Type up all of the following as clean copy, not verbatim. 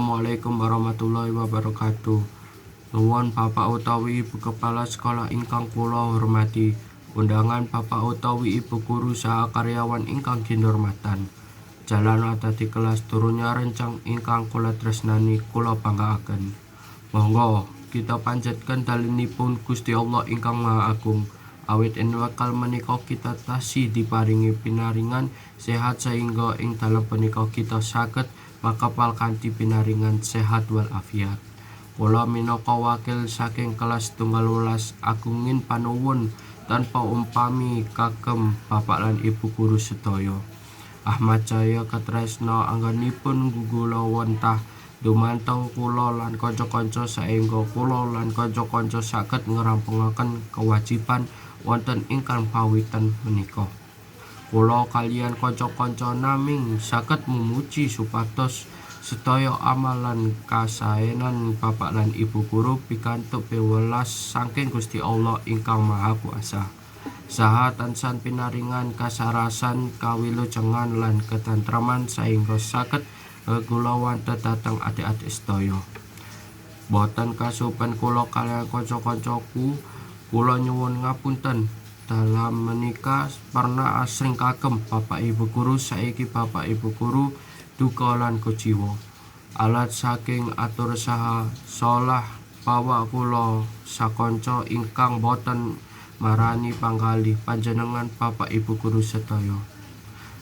Assalamualaikum warahmatullahi wabarakatuh. Nuwun Bapak utawi Ibu Kepala Sekolah ingkang kula hormati, undangan Bapak utawi Ibu guru saha karyawan ingkang kinurmatan. Jalan dadi kelas turunnya rencang ingkang kula tresnani kula banggaaken. Monggo kita panjatkan dalinipun Gusti Allah ingkang Maha Agung. Awit ing wekdal menika kita tasih diparingi pinaringan sehat sehingga ing dalem punika kita saged makapal kanthi pinaringan sehat wal afiat. Kula minangka wakil saking kelas 12 agungin panuwun tanpa umpami kagem Bapak lan Ibu guru sedaya. Ahmad Jaya katresna anggenipun gugula wentah dumanteng kula lan kanca-kanca saengga kula lan kanca-kanca saged ngrampungaken kewajiban wonten ingkang pawitan menika. Kula kaliyan kanca-kanca naming saged memuji supados sedaya amalan kasaenan Bapak lan Ibu guru pikantuk piwelas saking Gusti Allah ingkang Maha Kuasa. Saha tansah pinaringan kasarasan, kawilujengan lan ketentraman saengga saged gegulawanten dhateng adik-adik sedaya. Boten kasupen kula kaliyan kanca-kancaku, kula nyuwun ngapunten. Dalam menika pernah asring kagem Bapak Ibu guru, saiki Bapak Ibu guru duka lan kuciwa. Alat saking atur saha solah bawa kula sakonco ingkang boten marani panggalih panjenengan Bapak Ibu guru sedaya.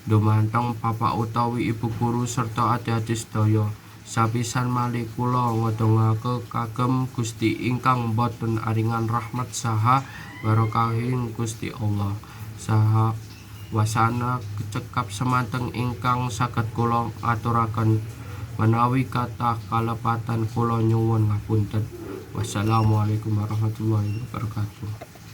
Dumanteng Bapak utawi Ibu guru serta adik-adik sedaya, sapisan malih kula ngedongake kagem Gusti ingkang boten aringan rahmat saha barokahing Gusti Allah saha wasana cekap semanteng ingkang saged kula aturaken. Menawi kathah kalepatan kula nyuwun ngapunten. Wassalamualaikum warahmatullahi wabarakatuh.